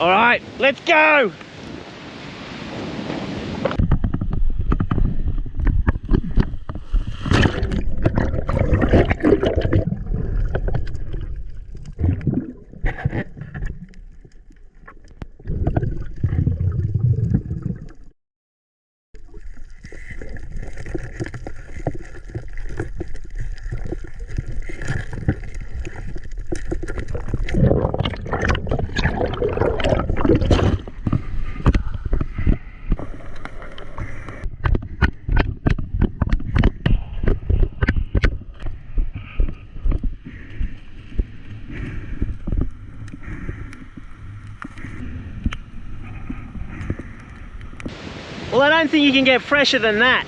All right, let's go. Well, I don't think you can get fresher than that.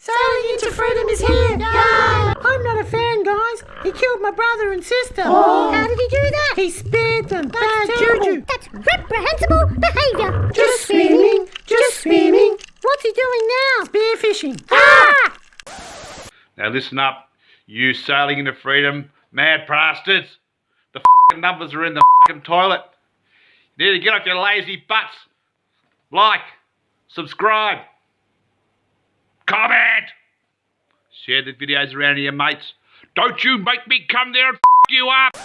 Sailing into freedom is here! Yay! I'm not a fan, guys. He killed my brother and sister. Oh. How did he do that? He spared them. That's juju. That's reprehensible behaviour. Just spinning. Just spinning. What's he doing now? Spearfishing. Ah! Now listen up, you sailing into freedom, mad bastards. The numbers are in the toilet. You need to get off your lazy butts. Like, subscribe, comment, share the videos around to your mates. Don't you make me come there and you up.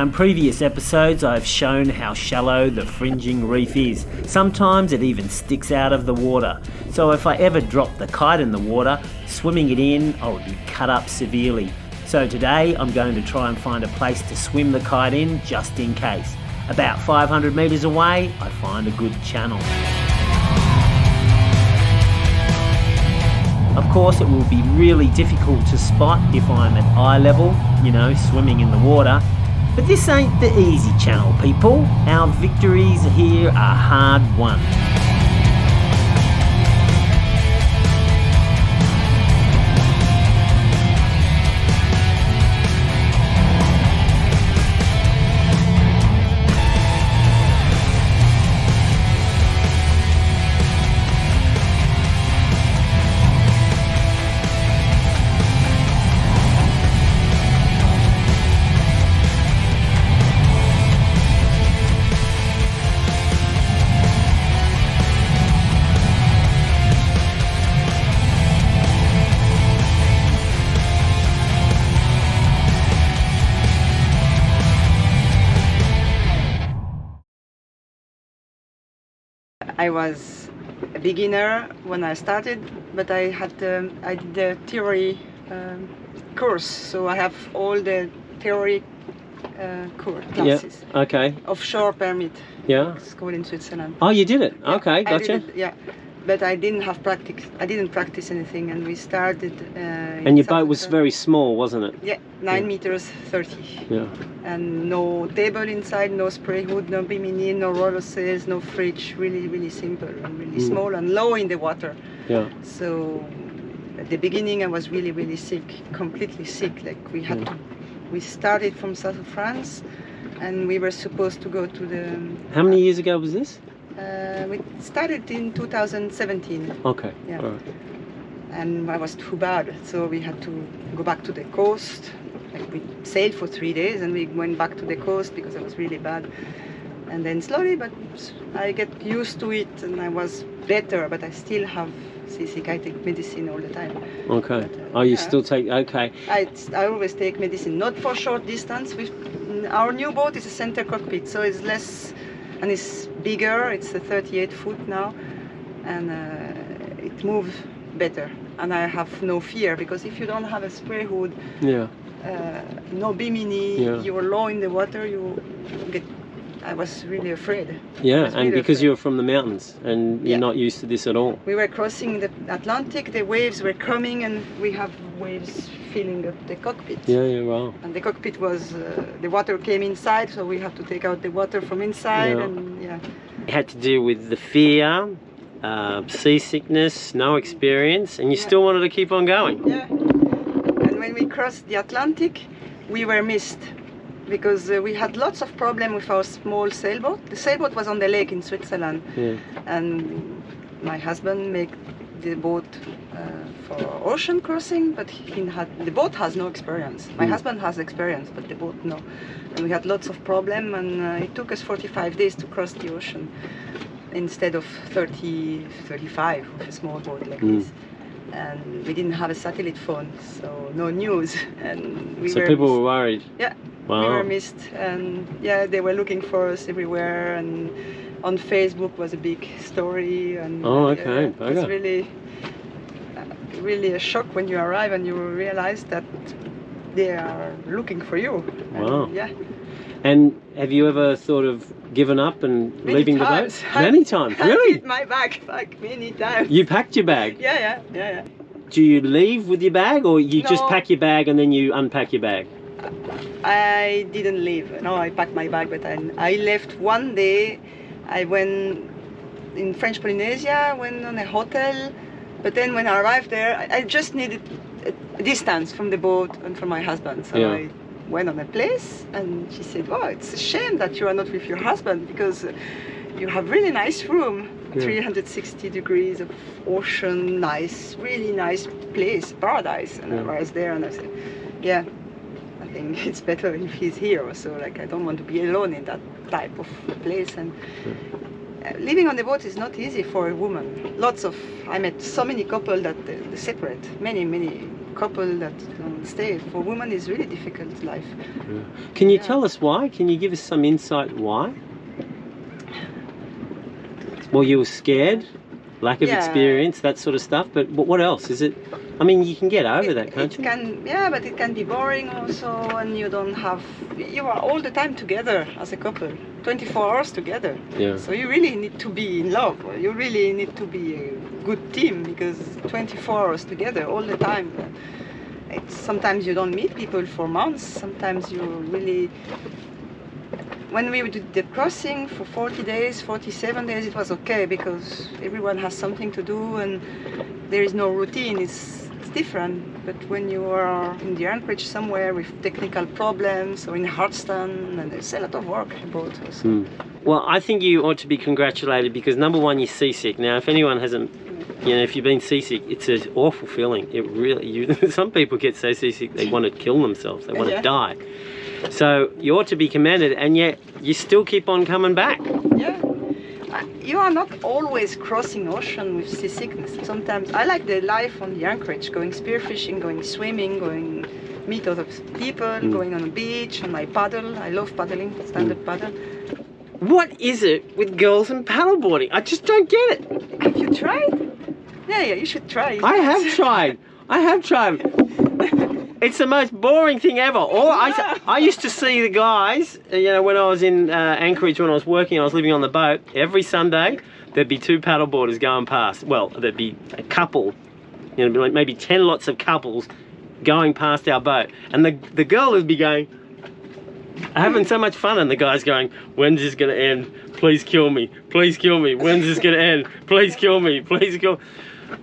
Now in previous episodes I've shown how shallow the fringing reef is. Sometimes it even sticks out of the water. So if I ever drop the kite in the water, swimming it in, I would be cut up severely. So today I'm going to try and find a place to swim the kite in just in case. About 500 metres away, I find a good channel. Of course, it will be really difficult to spot if I'm at eye level, you know, swimming in the water. But this ain't the easy channel, people. Our victories here are hard won. I was a beginner when I started, but I did the theory course, so I have all the theory classes. Yeah, okay. Offshore permit. Yeah. It's called in Switzerland. Oh, you did it? Okay, I gotcha. did it, yeah, but I didn't have practice. I didn't practice anything, and we started. And your boat was very small, wasn't it? Yeah, 9 meters 30. Yeah. And no table inside, no spray hood, no bimini, no roller sails, no fridge. Really, really simple and really small and low in the water. Yeah. So at the beginning, I was really, really sick, completely sick. Like we had to. We started from south of France, and we were supposed to go to the. How many years ago was this? We started in 2017. Okay. Yeah. All right. And I was too bad, so we had to go back to the coast. Like we sailed for 3 days, and we went back to the coast because I was really bad. And then slowly, but I get used to it, and I was better. But I still have seasick. I take medicine all the time. Okay. But, Oh, you still take? Okay. I always take medicine, not for short distance. Our new boat is a center cockpit, so it's less, and it's bigger. It's a 38 foot now, and it moves better. And I have no fear, because if you don't have a spray hood, Yeah. no bimini, Yeah. you're low in the water, you get. I was really afraid. Yeah, was and really because afraid. you're from the mountains and you're Yeah. not used to this at all. We were crossing the Atlantic, the waves were coming, and we have waves filling up the cockpit. Yeah, yeah, wow. And the cockpit was, the water came inside, so we have to take out the water from inside, Yeah. and yeah. You had to deal with the fear, seasickness, no experience, and you still wanted to keep on going. Yeah. And when we crossed the Atlantic, we were missed, because we had lots of problems with our small sailboat. The sailboat was on the lake in Switzerland, Yeah. and my husband made the boat for ocean crossing, but the boat has no experience. My husband has experience, but the boat no. And we had lots of problems, and it took us 45 days to cross the ocean instead of 35 with a small boat like this. And we didn't have a satellite phone, so no news. And we So were people missed. were worried. Yeah, Wow. we were missed, and yeah, they were looking for us everywhere, and on Facebook was a big story, and Oh, okay, it was bugger. really a shock when you arrive and you realize that they are looking for you. Wow. And, yeah, And have you ever thought of given up and many leaving times. the boat? Many times, I really? hit my backpack many times. You packed your bag. Yeah. Do you leave with your bag, or you just No. pack your bag and then you unpack your bag? I didn't leave. No, I packed my bag, but I left one day. I went in French Polynesia, went on a hotel, but then when I arrived there, I just needed a distance from the boat and from my husband. So Yeah. I went on a place, and she said, "Oh, it's a shame that you are not with your husband, because you have really nice room, Yeah. 360 degrees of ocean, nice, really nice place, paradise." And Yeah. I was there, and I said, "Yeah, I think it's better if he's here also. Like, I don't want to be alone in that type of place." And living on the boat is not easy for a woman. I met so many couples that they're separate, many couple that don't stay. For women, it's really difficult life. Can you tell us why? Can you give us some insight why? Well, you were scared, lack of experience, that sort of stuff. But what else is it? I mean, you can get over that, can't you? But it can be boring also, and you don't have. You are all the time together as a couple, 24 hours together. Yeah. So you really need to be in love. You really need to be a good team because 24 hours together all the time. Sometimes you don't meet people for months. Sometimes you really. When we did the crossing for 40 days, 47 days, it was okay because everyone has something to do and there is no routine. It's different. But when you are in the anchorage somewhere with technical problems or in Hardston, and there's a lot of work about us. Well, I think you ought to be congratulated because number one, you're seasick. Now, if anyone hasn't, if you've been seasick, it's an awful feeling. It really, some people get so seasick they want to kill themselves. They want to die. So you ought to be commended, and yet you still keep on coming back. Yeah. You are not always crossing ocean with seasickness. Sometimes I like the life on the anchorage, going spearfishing, going swimming, going meet other people, going on the beach, on my paddle. I love paddling, stand-up paddle. What is it with girls and paddleboarding? I just don't get it. Have you tried? Yeah, you should try. I have tried. It's the most boring thing ever. I used to see the guys, when I was in Anchorage, when I was working, I was living on the boat. Every Sunday, there'd be 2 paddleboarders going past. Well, there'd be a couple, like maybe 10 lots of couples going past our boat. And the girl would be going, having so much fun, and the guy's going, when's this going to end? Please kill me. Please kill me. When's this going to end? Please kill me. Please kill me.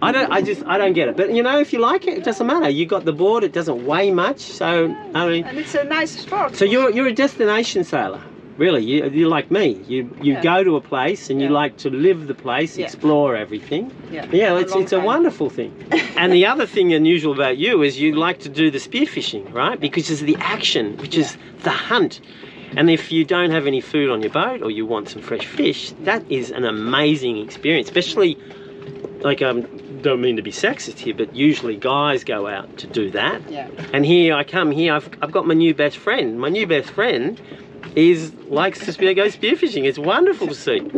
I don't get it. But if you like it, it doesn't matter. You got the board, it doesn't weigh much, so I mean. And it's a nice sport. So you're a destination sailor, really. You're like me. You go to a place and you like to live the place, explore everything. Yeah, it's a wonderful thing. And the other thing unusual about you is you like to do the spearfishing, right? Because there's the action, which is the hunt. And if you don't have any food on your boat or you want some fresh fish, that is an amazing experience, especially. Like, don't mean to be sexist here, but usually guys go out to do that. Yeah. And here I come here, I've got my new best friend. My new best friend likes to go spearfishing. It's wonderful to see.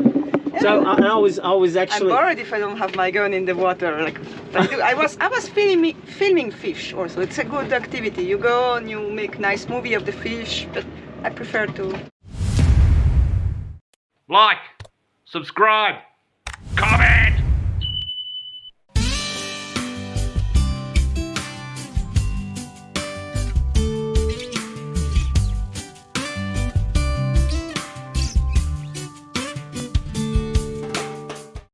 Yeah. So I was actually. I'm worried if I don't have my gun in the water. Like I was filming fish also. It's a good activity. You go and you make nice movie of the fish, but I prefer to. Like, subscribe, comment.